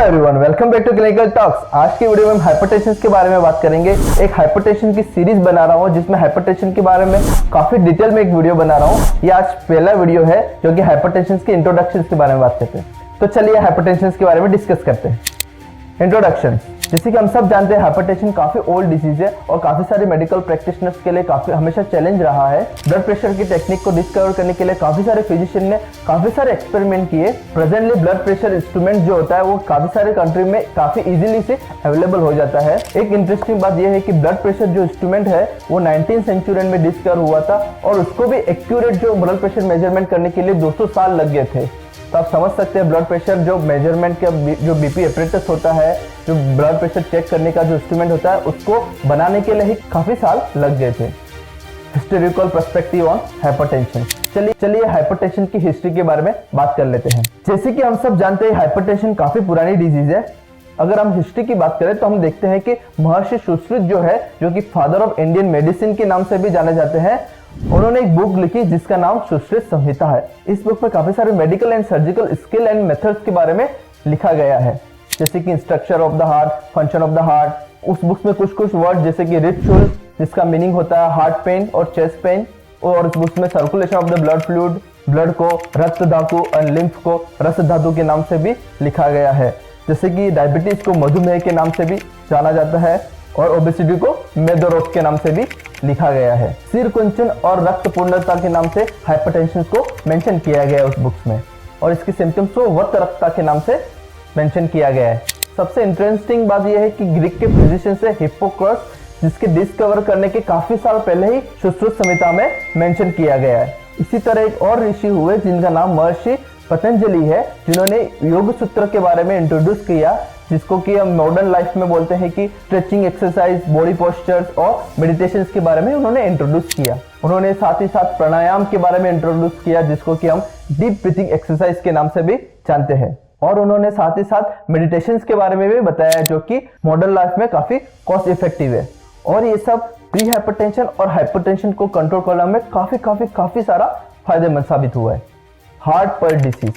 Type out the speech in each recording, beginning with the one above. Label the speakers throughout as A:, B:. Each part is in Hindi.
A: Everyone, welcome back to clinical talks. आज की वीडियो में हम हाइपरटेंशन के बारे में बात करेंगे। एक हाइपरटेंशन की सीरीज बना रहा हूँ जिसमें हाइपरटेंशन के बारे में काफी डिटेल में एक वीडियो बना रहा हूँ। ये आज पहला वीडियो है जो कि हाइपरटेंशन के इंट्रोडक्शन के बारे में बात करते हैं। तो चलिए हाइपरटेंशन के बारे में डिस्कस करते हैं। इंट्रोडक्शन, जैसे कि हम सब जानते हैं हाइपरटेंशन काफी ओल्ड डिजीज है और काफी सारे मेडिकल प्रैक्टिशनर्स के लिए काफी हमेशा चैलेंज रहा है। ब्लड प्रेशर की टेक्निक को डिस्कवर करने के लिए काफी सारे फिजिशियन ने काफी सारे एक्सपेरिमेंट किए। प्रेजेंटली ब्लड प्रेशर इंस्ट्रूमेंट जो होता है वो काफी सारे कंट्री में काफी इजीली से अवेलेबल हो जाता है। एक इंटरेस्टिंग बात यह है कि ब्लड प्रेशर जो इंस्ट्रूमेंट है वो 19th सेंचुरी में डिस्कवर हुआ था और उसको भी एक्यूरेट जो ब्लड प्रेशर मेजरमेंट करने के लिए 200 साल लग गए थे। तो आप समझ सकते हैं ब्लड प्रेशर जो मेजरमेंट का जो बीपी एपरेटस होता है, जो ब्लड प्रेशर चेक करने का जो इंस्ट्रूमेंट होता है, उसको बनाने के लिए ही काफी साल लग गए थे। Historical perspective on hypertension. चलिए हाइपरटेंशन की हिस्ट्री के बारे में बात कर लेते हैं। जैसे कि हम सब जानते हैं हाइपरटेंशन काफी पुरानी डिजीज है। अगर हम हिस्ट्री की बात करें तो हम देखते हैं कि महर्षि सुश्रुत जो है, जो कि फादर ऑफ इंडियन मेडिसिन के नाम से भी जाने जाते हैं, उन्होंने एक बुक लिखी जिसका नाम सुश्रुत संहिता है। इस बुक में काफी सारे medical and surgical skill and methods के बारे में लिखा गया है, जैसे कि structure of the heart, function of the heart. उस बुक में कुछ वर्ड जैसे कि रिचुअल, जिसका मीनिंग होता है हार्ट पेन और चेस्ट पेन, और उस बुक में circulation of the blood fluid, blood को रक्त धातु और लिम्फ को रस धातु के नाम से भी लिखा गया है। जैसे कि डायबिटीज को मधुमेह के नाम से भी जाना जाता है और ओबेसिटी को मेदोरोग के नाम से भी लिखा गया है। सिर कुंचन और रक्त पूर्णता के नाम से हाइपरटेंशन को मेंशन किया गया है उस बुक्स में, और इसके सिम्टम्स को वत्ररक्ता के नाम से मेंशन किया गया है। सबसे इंटरेस्टिंग बात यह है कि ग्रीक के फिजिशियन से हिप्पोक्रेटस, जिसके डिस्कवर करने के काफी साल पहले ही सुश्रुत संहिता में मेंशन किया गया है। इसी तरह एक और ऋषि हुए जिनका नाम महर्षि पतंजलि है, जिन्होंने योग सूत्र के बारे में इंट्रोड्यूस किया, जिसको कि हम मॉडर्न लाइफ में बोलते हैं कि स्ट्रेचिंग एक्सरसाइज, बॉडी पोस्चर्स और मेडिटेशन के बारे में उन्होंने इंट्रोड्यूस किया। उन्होंने साथ ही साथ प्राणायाम के बारे में इंट्रोड्यूस किया, जिसको कि हम डीप ब्रीथिंग एक्सरसाइज के नाम से भी जानते हैं। और उन्होंने साथ ही साथ मेडिटेशन के बारे में भी बताया, जो कि मॉडर्न लाइफ में काफी कॉस्ट इफेक्टिव है। और ये सब प्री हाइपरटेंशन और हाइपरटेंशन को कंट्रोल करने में काफी सारा फायदेमंद साबित हुआ है। हार्ट पर डिसीज,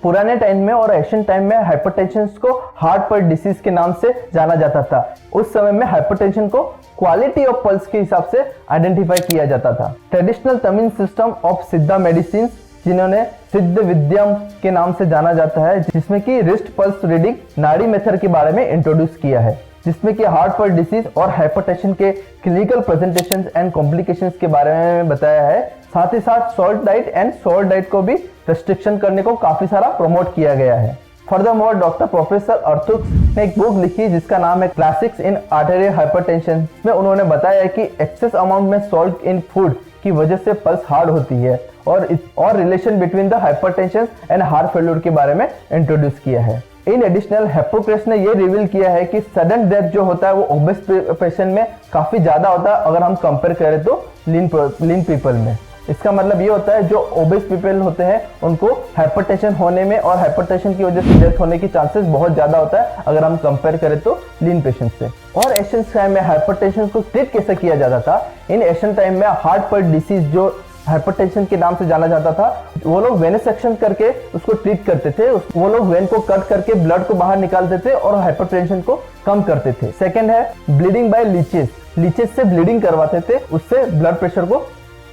A: पुराने टाइम में और एशियन टाइम में हाइपरटेंशन को हार्ट पर डिसीज के नाम से जाना जाता था। उस समय में हाइपरटेंशन को क्वालिटी ऑफ पल्स के हिसाब से आइडेंटिफाई किया जाता था। ट्रेडिशनल तमिल सिस्टम ऑफ सिद्धा मेडिसिन, जिन्होंने सिद्ध विद्यम के नाम से जाना जाता है, जिसमें कि रिस्ट पल्स रीडिंग नाड़ी मेथड के बारे में इंट्रोड्यूस किया है, जिसमें कि हार्ट पर डिसीज और हाइपरटेंशन के क्लिनिकल प्रेजेंटेशंस एंड कॉम्प्लिकेशंस के बारे में बताया है। साथ ही साथ salt diet and salt diet को भी रेस्ट्रिक्शन करने को काफी सारा प्रमोट किया गया है। फर्दरमोर डॉक्टर प्रोफेसर अर्थुक्स ने एक बुक लिखी जिसका नाम है क्लासिक्स इन आर्टेरियल हाइपरटेंशन में उन्होंने बताया कि एक्सेस अमाउंट में सॉल्ट इन फूड की वजह से पल्स हार्ड होती है, और relation between the hypertension and heart failure के बारे में इंट्रोड्यूस किया है। इन एडिशनल हिप्पोक्रेटस ने ये रिवील किया है कि सडन डेथ जो होता है वो ओबेस पेशेंट में काफी ज्यादा होता है अगर हम कंपेयर करें तो लीन पीपल में। इसका मतलब ये होता है जो ओबेस पीपल होते हैं उनको हाइपरटेंशन होने में और हाइपरटेंशन की वजह से डेथ होने की चांसेस बहुत ज्यादा होता है अगर हम कंपेयर करें तो लीन पेशेंट से। और एशियन टाइम में हाइपरटेंशन को ट्रीट कैसे किया जाता था? इन एशियन टाइम में हार्ट पर डिसीज जो हाइपरटेंशन के नाम से जाना जाता था, वो लोग वेन सेक्शन करके उसको ट्रीट करते थे। वो लोग वेन को कट करके ब्लड को बाहर निकालते थे और हाइपरटेंशन को कम करते थे। सेकंड है ब्लीडिंग बाय लीचेस से ब्लीडिंग करवाते थे, उससे ब्लड प्रेशर को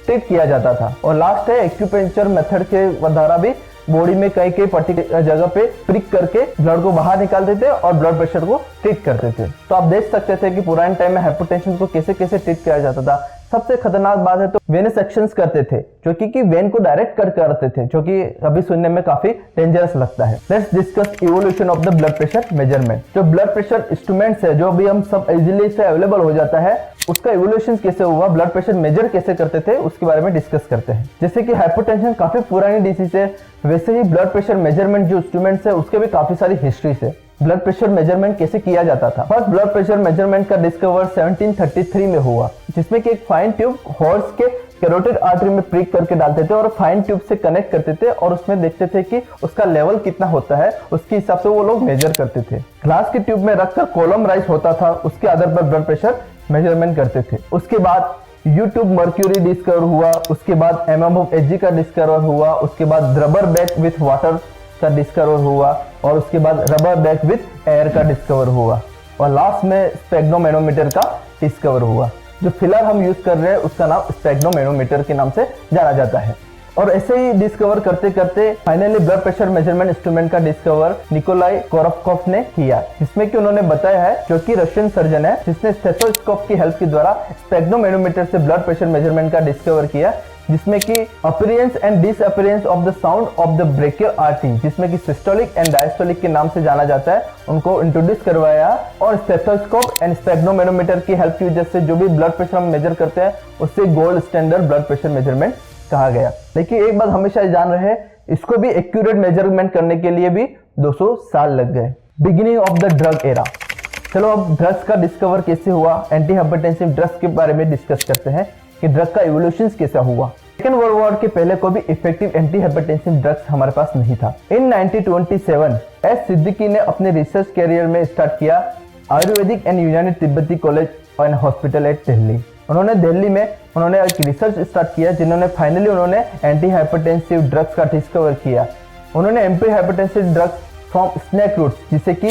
A: ट्रीट किया जाता था। और लास्ट है एक्यूपेंचर मेथड के द्वारा भी बॉडी में कई पर्टिकुलर जगह पे प्रिक करके ब्लड को बाहर निकालते थे और ब्लड प्रेशर को ट्रीट करते थे। तो आप देख सकते थे कि पुराने टाइम में हाइपरटेंशन को कैसे ट्रीट किया जाता था। सबसे खतरनाक बात है तो वेन सेक्शंस करते थे, जो कि वेन को डायरेक्ट कट करते थे, जो कि अभी सुनने में काफी डेंजरस लगता है। Let's discuss evolution of the blood pressure measurement. जो ब्लड प्रेशर इंस्ट्रूमेंट्स है जो भी हम सब इजीली से अवेलेबल हो जाता है, उसका इवोल्यूशन कैसे हुआ, ब्लड प्रेशर मेजर कैसे करते थे, उसके बारे में डिस्कस करते हैं। जैसे कि हाइपरटेंशन काफी पुरानी डिसीज है, वैसे ही ब्लड प्रेशर मेजरमेंट जो इंस्ट्रूमेंट्स है उसके भी काफी सारी हिस्ट्री है। ब्लड प्रेशर मेजरमेंट कैसे किया जाता था? फर्स्ट ब्लड प्रेशर मेजरमेंट का डिस्कवर 1733 में हुआ, जिसमें कि एक फाइन ट्यूब हॉर्स के कैरोटिड आर्टरी में प्रिक करके डालते थे और फाइन ट्यूब से कनेक्ट करते थे और उसमें देखते थे कि उसका लेवल कितना होता है, उसके हिसाब से वो लोग मेजर करते थे। ग्लास के ट्यूब में रखकर कॉलम राइज होता था, उसके आधार पर ब्लड प्रेशर मेजरमेंट करते थे। उसके बाद यूट्यूब मर्क्यूरी डिस्कवर हुआ, उसके बाद MMOHG का डिस्कवर हुआ, उसके बाद रबर बैग विथ वाटर का डिस्कवर हुआ, और उसके बाद रबर बैग विथ एयर का डिस्कवर हुआ, और लास्ट में स्पेग्नोमैनोमीटर का डिस्कवर हुआ। जो फिलहाल हम यूज कर रहे हैं उसका नाम स्पेग्नोमैनोमीटर के नाम से जाना जाता है। और ऐसे ही डिस्कवर करते करते finally blood pressure measurement instrument का डिस्कवर निकोलाई कोरोफकोफ ने किया, जिसमें कि उन्होंने बताया है, जो कि रशियन सर्जन है, जिसने स्टेथोस्कोप की हेल्प के द्वारा स्पेग्नोमैनोमीटर से ब्लड प्रेशर मेजरमेंट का डिस्कवर किया, जिसमें कि appearance and disappearance of the sound of the brachial artery, जिसमें कि सिस्टोलिक एंड डायस्टोलिक के नाम से जाना जाता है, उनको इंट्रोड्यूस करवाया। और स्टेथोस्कोप एंड स्पेग्नोमैनोमीटर की हेल्प की वजह से जो भी ब्लड प्रेशर हम मेजर करते हैं उससे gold standard blood pressure measurement कहा गया। लेकिन एक बात हमेशा जान रहे, इसको भी एक्यूरेट मेजरमेंट करने के लिए भी 200 साल लग गए। Beginning of the drug era. चलो अब ड्रग्स का डिस्कवर कैसे हुआ, एंटी हाइपरटेंसिव ड्रग्स के बारे में डिस्कस करते हैं कि ड्रग का इवोल्यूशन कैसा हुआ। सेकेंड वर्ल्ड वॉर के पहले कोई भी इफेक्टिव एंटी हाइपरटेंसिव ड्रग्स हमारे पास नहीं था। इन 1927 एस सिद्दीकी ने अपने रिसर्च कैरियर में स्टार्ट किया Ayurvedic and Unani Tibbati college and hospital at Delhi. उन्होंने दिल्ली में एक रिसर्च स्टार्ट किया, जिन्होंने फाइनली एंटी हाइपरटेंसिव ड्रग्स का डिस्कवर किया। उन्होंने anti hypertensive drugs from snake roots, जिसे कि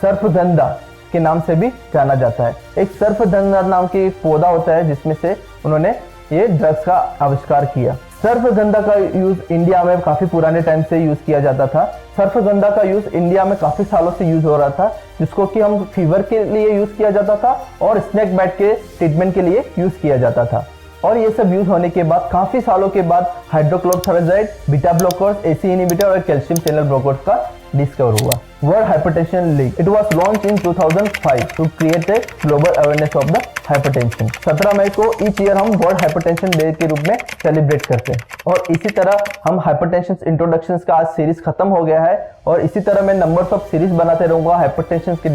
A: सर्फगंधा के नाम से भी जाना जाता है। एक सर्फगंधा नाम की पौधा होता है, जिसमें से उन्होंने ये ड्रग्स का आविष्कार किया। सर्फगंधा का यूज इंडिया में काफी पुराने टाइम से यूज किया जाता था। सर्फगंधा का यूज इंडिया में काफी सालों से यूज हो रहा था, जिसको कि हम फीवर के लिए यूज किया जाता था और स्नेक बाइट के ट्रीटमेंट के लिए यूज किया जाता था। और ये सब यूज होने के बाद काफी सालों के बाद hydrochlorothiazide, beta blockers, ACE inhibitor और कैल्शियम चैनल ब्लॉकर्स का डिस्कवर हुआ। World hypertension league, it was launch in 2005 to create a global awareness of the hypertension. 17 मई को ईच ईयर हम वर्ल्ड हाइपरटेंशन डे के रूप में सेलिब्रेट करते हैं। और इसी तरह हम हाइपरटेंशन इंट्रोडक्शंस का आज सीरीज खत्म हो गया है, और इसी तरह मैं नंबर्स ऑफ सीरीज बनाते रहूंगा हाइपरटेंशन के